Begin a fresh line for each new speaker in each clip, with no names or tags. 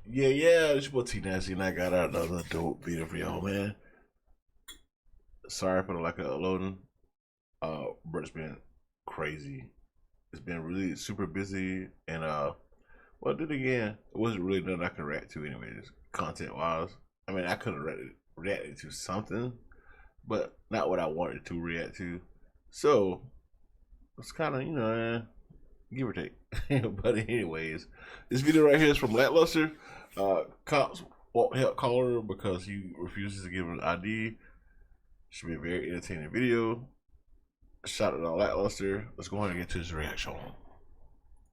Yeah, it's your boy T Nasty, and I got out another dope video for y'all, man. Sorry for the lack of uploading. But it's been crazy. It's been really super busy, and well, then again, it wasn't really nothing I could react to, anyways, content wise. I mean, I could have reacted to something, but not what I wanted to react to. So it's kind of, give or take. But anyways, this video right here is from Lackluster. Cops won't help caller because he refuses to give an ID. Should be a very entertaining video. Shout out to Lackluster. Let's go ahead and get to his reaction.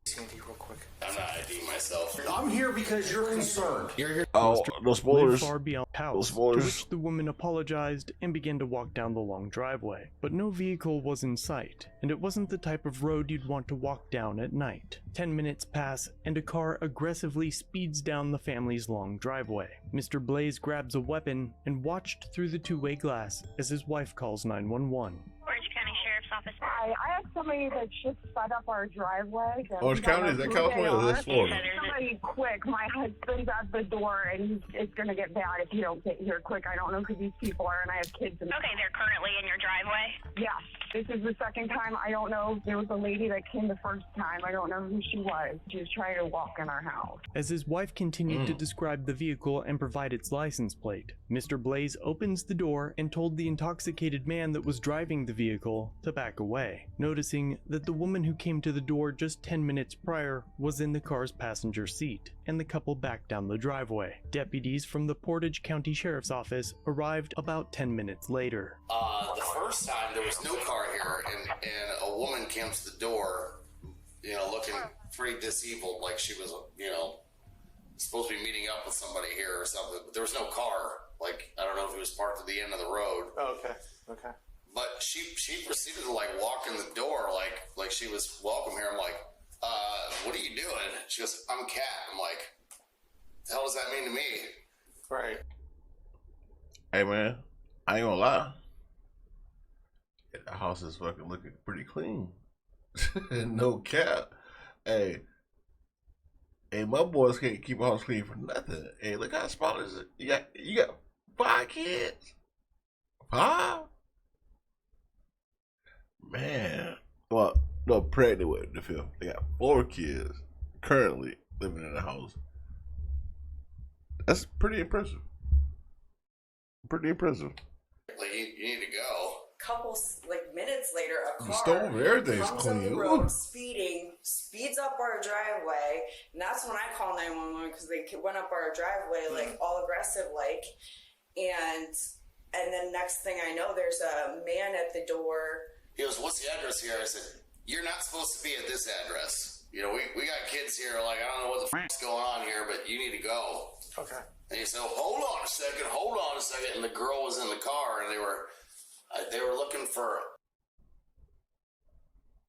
Sandy, real quick.
I'm not IDing myself.
I'm here because you're concerned.
You're here.
Oh, no spoilers.
Far beyond house,
No spoilers.
to which the woman apologized and began to walk down the long driveway. But no vehicle was in sight, and it wasn't the type of road you'd want to walk down at night. 10 minutes pass, and a car aggressively speeds down the family's long driveway. Mr. Blaze grabs a weapon and watched through the two-way glass as his wife calls 911.
Orange County Sheriff's Office.
Hi, I have somebody that just sped up our driveway.
Orange County, is that California or is that Florida?
Somebody quick, my husband's at the door and it's going to get bad if you don't get here quick. I don't know who these people are and I have kids.
Okay, they're currently in your driveway?
Yes, this is the second time. I don't know. There was a lady that came the first time. I don't know who she was. She was trying to walk in our house.
As his wife continued to describe the vehicle and provide its license plate, Mr. Blaze opens the door and told the intoxicated man that was driving the vehicle to back away, noticing that the woman who came to the door just 10 minutes prior was in the car's passenger seat, and the couple backed down the driveway. Deputies from the Portage County Sheriff's Office arrived about 10 minutes later.
The first time there was no car here, and a woman came to the door, looking pretty disabled, like she was, supposed to be meeting up with somebody here or something. But there was no car. Like, I don't know if it was parked at the end of the road.
Oh, okay.
But she proceeded to walk in the door like she was welcome here. I'm like, what are you doing? She goes, I'm Kat. I'm like, the hell does that mean to me?
Right.
Hey man, I ain't gonna lie. The house is fucking looking pretty clean. No cap. Hey, my boys can't keep a house clean for nothing. Hey, look how small is it? You got 5 kids? 5? Man. Well, no, pregnant with the fifth. They got 4 kids currently living in the house. That's pretty impressive. Pretty impressive.
Like, you need to go.
Couples, minutes later, a
The
car
stove, everything's
comes on
clean.
the road,
Ooh.
speeds up our driveway, and that's when I call 911 because they went up our driveway all aggressive and then next thing I know, there's a man at the door.
He goes, what's the address here? I said, you're not supposed to be at this address. We got kids here. I don't know what the f***'s going on here, but you need to go.
Okay.
And he said, hold on a second. And the girl was in the car, and they were looking for,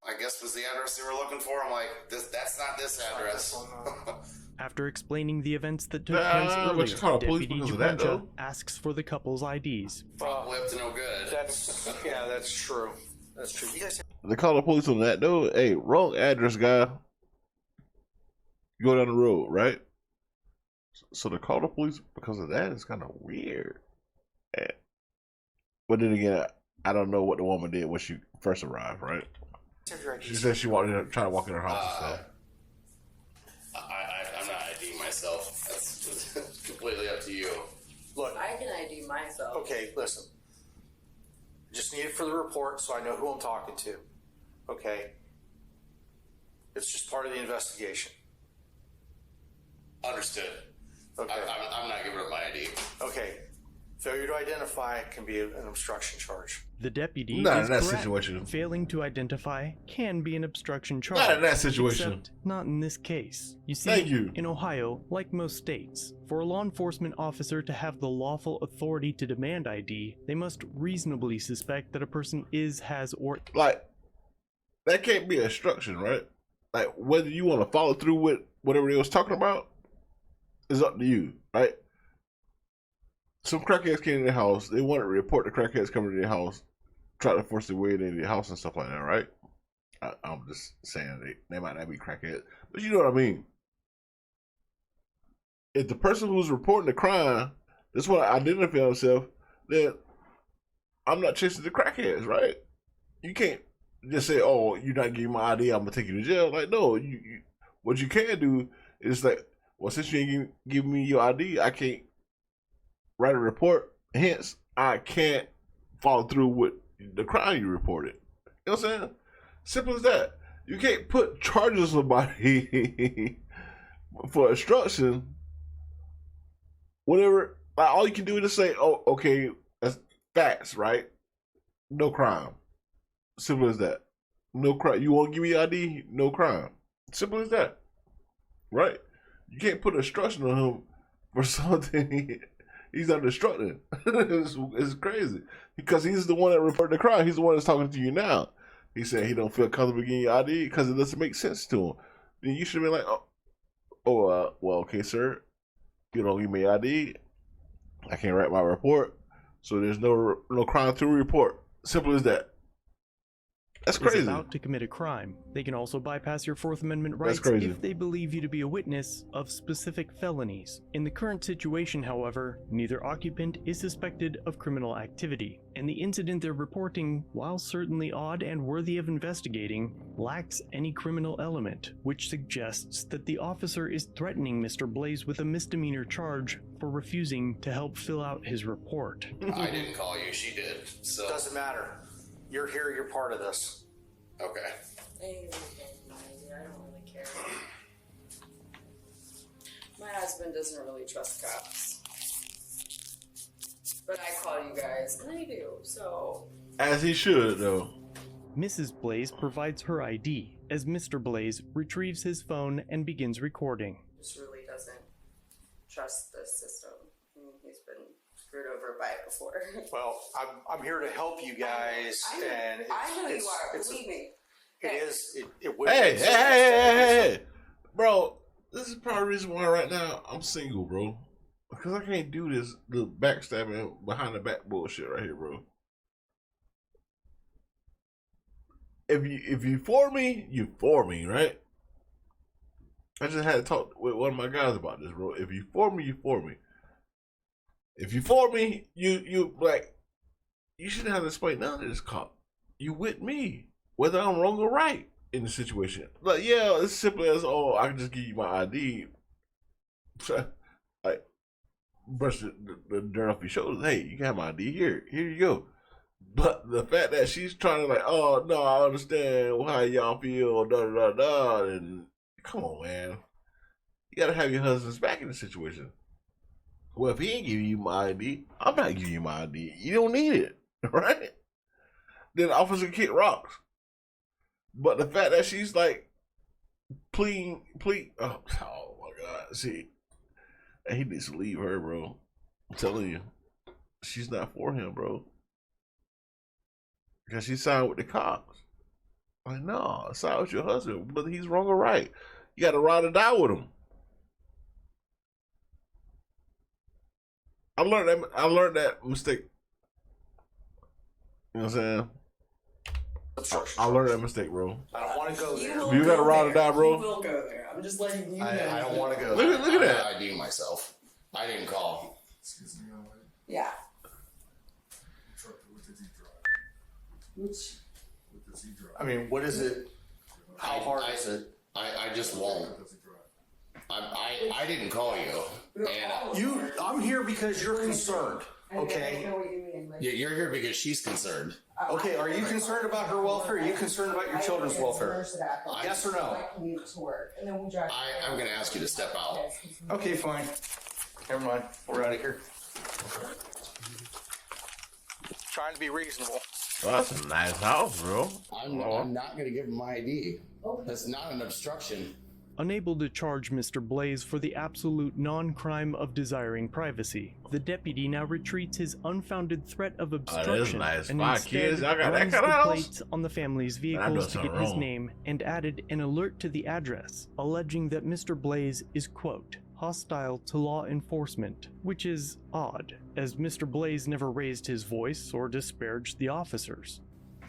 I guess was the address they were looking for. I'm like, that's not this address.
After explaining the events that took place earlier,
but you call the police
Deputy
because of that,
Juancha
though?
asks for the couple's IDs.
Front whip to no good.
That's true. That's true. You guys
They call the police on that though. Hey, wrong address, guy. You go down the road, right? So to call the police because of that is kind of weird. But then again, I don't know what the woman did when she first arrived, right?
have your
She
IDs.
said she wanted to try to walk in her house and stuff.
I'm not IDing myself. That's completely up to you.
Look,
I can ID myself.
okay, listen. Just need it for the report so I know who I'm talking to. Okay? It's just part of the investigation.
Understood.
Okay.
I'm not giving up my ID.
Okay. Failure to identify can be an obstruction charge.
The deputy
Not
is
in that
correct.
situation.
Failing to identify can be an obstruction charge.
Not in that situation.
Except not in this case. You see,
Thank you.
in Ohio, like most states, for a law enforcement officer to have the lawful authority to demand ID, they must reasonably suspect that a person is, has, or...
Like, that can't be obstruction, right? Like, whether you want to follow through with whatever they was talking about is up to you, right? Some crackheads came in the house. They wanted to report the crackheads coming to their house, try to force their way into their house and stuff like that, right? I'm just saying they might not be crackheads, but you know what I mean. if the person who's reporting the crime just want to identify himself, then I'm not chasing the crackheads, right? You can't just say, "Oh, you're not giving my ID, I'm gonna take you to jail." Like, no, you what you can do is like, well, since you ain't giving me your ID, I can't write a report. Hence, I can't follow through with the crime you reported. You know what I'm saying? Simple as that. You can't put charges on somebody for obstruction. Whatever. Like, all you can do is just say, "Oh, okay, that's facts, right? No crime." Simple as that. No crime. You won't give me ID? No crime. Simple as that. Right? You can't put obstruction on him for something he's not obstructing. It's crazy. Because he's the one that reported the crime. He's the one that's talking to you now. He said he don't feel comfortable getting your ID because it doesn't make sense to him. Then you should have been like, well, okay, sir. You don't give me ID. I can't write my report. So there's no crime to report. Simple as that. That's crazy.
Is about to commit a crime. They can also bypass your Fourth Amendment rights if they believe you to be a witness of specific felonies. In the current situation, however, neither occupant is suspected of criminal activity, and the incident they're reporting, while certainly odd and worthy of investigating, lacks any criminal element, which suggests that the officer is threatening Mr. Blaze with a misdemeanor charge for refusing to help fill out his report.
I didn't call you, she did. So
Doesn't matter. You're here, you're part of this.
okay.
I don't really care. My husband doesn't really trust cops. But I call you guys, and I do, so.
As he should, though.
Mrs. Blaze provides her ID as Mr. Blaze retrieves his phone and begins recording.
Just really doesn't trust the system. I mean, he's been screwed over by it before.
Well, I'm here to help you guys, and
I know you are, believe me.
It will.
Hey. Bro, this is probably the reason why right now I'm single, bro. Because I can't do this the backstabbing behind the back bullshit right here, bro. If you for me, you for me, right? I just had to talk with one of my guys about this, bro. If you for me, you for me. If you for me, you like, you shouldn't have to explain none of this cop. You with me, whether I'm wrong or right in the situation. Like, yeah, it's simple as, oh, I can just give you my ID. Like, brush the dirt off your shoulders. Hey, you can have my ID here. Here you go. But the fact that she's trying to like, oh no, I understand how y'all feel, and come on, man, you gotta have your husband's back in the situation. Well, if he ain't giving you my ID, I'm not giving you my ID. You don't need it, right? Then the officer kick rocks. But the fact that she's like, pleading, oh my God, see, and he needs to leave her, bro. I'm telling you, she's not for him, bro. Because she signed with the cops. Like, no, sign with your husband, whether he's wrong or right. You got to ride or die with him. I learned that mistake. You know what I'm saying? I learned that mistake, bro.
I don't want to go there.
You got to ride or die, bro.
You will go there. I'm just letting you know.
I don't want to go
Look
there.
at that.
I ID myself. I didn't call.
Excuse me, young lady.
Yeah.
What does he drive?
Which?
What does he drive?
I mean, what is it? How hard is it?
I just won't.
What does he drive?
I didn't call you. And
I'm here because you're concerned. Okay.
I know what you mean. Like,
you're here because she's concerned.
Okay, are you concerned about her welfare? Are you concerned about your children's welfare? Yes or no?
I commute to work, and then we drive.
I'm going to ask you to step out.
Okay, fine. Never mind. We're out of here. Trying to be reasonable.
Well, that's a nice house, bro.
I'm not going to give him my ID. That's not an obstruction.
Unable to charge Mr. Blaze for the absolute non-crime of desiring privacy, the deputy now retreats his unfounded threat of obstruction
nice.
and
5
instead
kids, y'all got that
runs
kind
the
of house?
plates on the family's vehicles to get his name and added an alert to the address, alleging that Mr. Blaze is, quote, hostile to law enforcement, which is odd, as Mr. Blaze never raised his voice or disparaged the officers.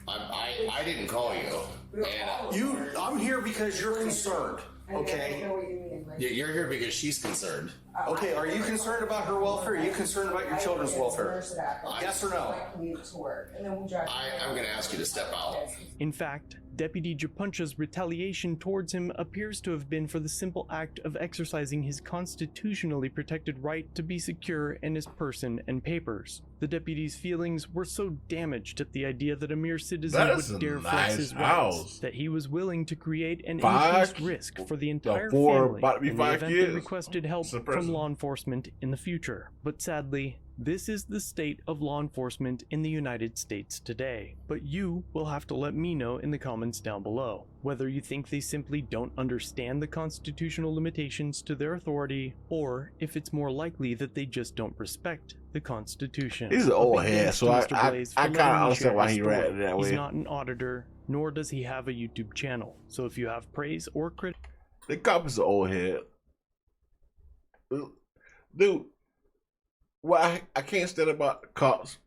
I didn't call you. And
I'm here because you're concerned. Okay.
I know what you mean. Like,
Yeah, you're here because she's concerned.
Okay, are you concerned about her welfare? Are you concerned about your children's welfare? Yes or no?
I'm going to ask you to step out.
In fact, Deputy Japuncha's retaliation towards him appears to have been for the simple act of exercising his constitutionally protected right to be secure in his person and papers. The deputy's feelings were so damaged at the idea that a mere citizen
That is
would
a
dare flex
nice
his
house.
rights that he was willing to create an
Five-
increased risk for the entire
four,
family
about to be
in the
5
event
kids.
they requested help
It's a
from
person.
law enforcement in the future. But sadly, this is the state of law enforcement in the United States today. But you will have to let me know in the comments down below whether you think they simply don't understand the constitutional limitations to their authority, or if it's more likely that they just don't respect the Constitution.
He's an
A
old
big
head,
thanks
so
to
I
Mr. Blaze for
kind
letting
of
me
understand
share
why
his
he
story.
reacted that
He's
way.
not an auditor, nor does he have a YouTube channel. So if you have praise or criticism,
The cop is an old head. Dude, well, I can't stand about the cops.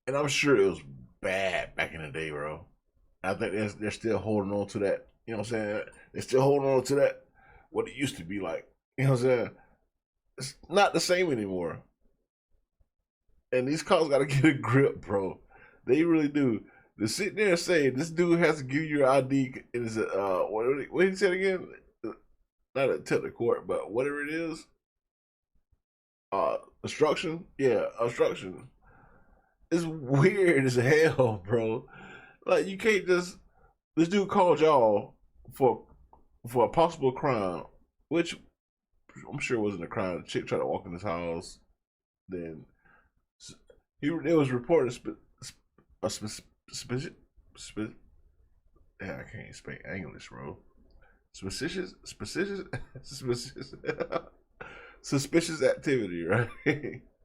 And I'm sure it was bad back in the day, bro. I think they're still holding on to that. You know what I'm saying? They're still holding on to that, what it used to be like. You know what I'm saying? It's not the same anymore. And these cops got to get a grip, bro. They really do. To sit there and say, this dude has to give you your ID, and it's what did he say again? Not a tip to court, but whatever it is. Obstruction? Yeah, obstruction. It's weird as hell, bro. Like, you can't just, this dude called y'all for a possible crime, which I'm sure wasn't a crime. The chick tried to walk in his house, then it was reported yeah, I can't speak English, bro. Suspicious activity, right?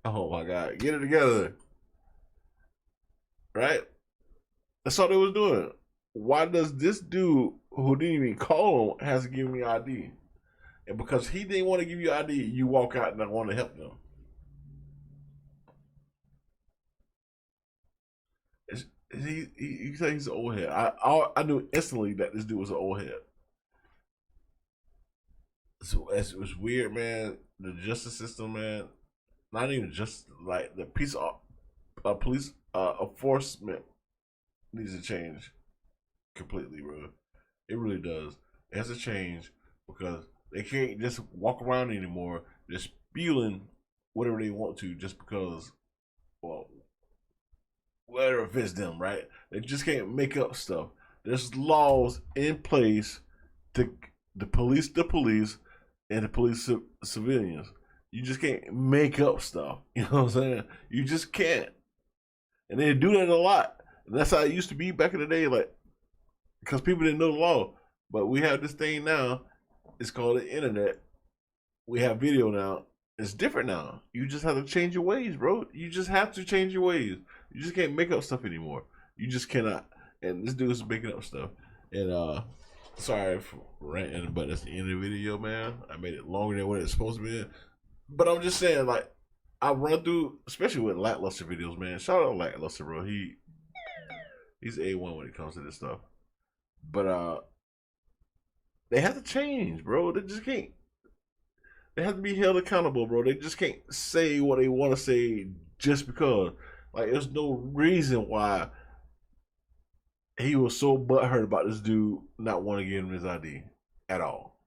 Oh my God, get it together, right? That's all they was doing. Why does this dude who didn't even call him has to give me ID? And because he didn't want to give you ID, you walk out and I want to help them. You say he's an old head. I knew instantly that this dude was an old head. So it was weird, man. The justice system, man. Not even just like the police enforcement needs to change completely, bro. It really does. It has to change because they can't just walk around anymore just spewing whatever they want to just because, well, whatever fits them, right? They just can't make up stuff. There's laws in place to police the police and the police civilians. You just can't make up stuff. You know what I'm saying? You just can't. And they do that a lot. And that's how it used to be back in the day, like, because people didn't know the law. But we have this thing now. It's called the internet. We have video now. It's different now. You just have to change your ways, bro. You just have to change your ways. You just can't make up stuff anymore. You just cannot. And this dude's making up stuff. And sorry for ranting, but that's the end of the video, man. I made it longer than what it's supposed to be. But I'm just saying, like, I run through, especially with lackluster videos, man. Shout out to Lackluster, bro. He's A1 when it comes to this stuff. But they have to change, bro. They just can't. They have to be held accountable, bro. They just can't say what they want to say just because. Like, there's no reason why he was so butthurt about this dude not wanting to give him his ID at all.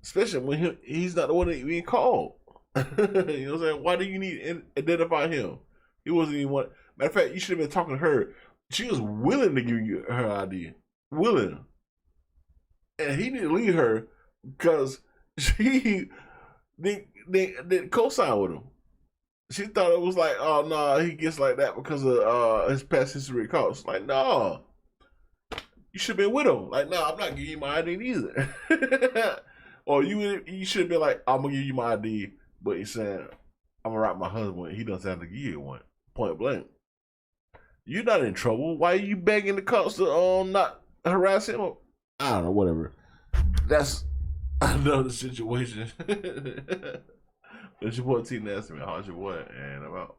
Especially when he's not the one that even called. You know what I'm saying? Why do you need to identify him? He wasn't even one. Matter of fact, you should have been talking to her. She was willing to give you her ID. Willing. And he didn't leave her because she didn't co-sign with him. She thought it was like, oh, no, he gets like that because of his past history of calls. Like, no. You should have been with him. Like, no, I'm not giving you my ID either. Or you should have been like, I'm going to give you my ID, but he's saying, I'm going to write my husband. He doesn't have to give you one. Point blank. You're not in trouble. Why are you begging the cops to not harass him? I don't know, whatever. That's another situation. It's your boy T Nasty, man. How's your boy? And I'm out.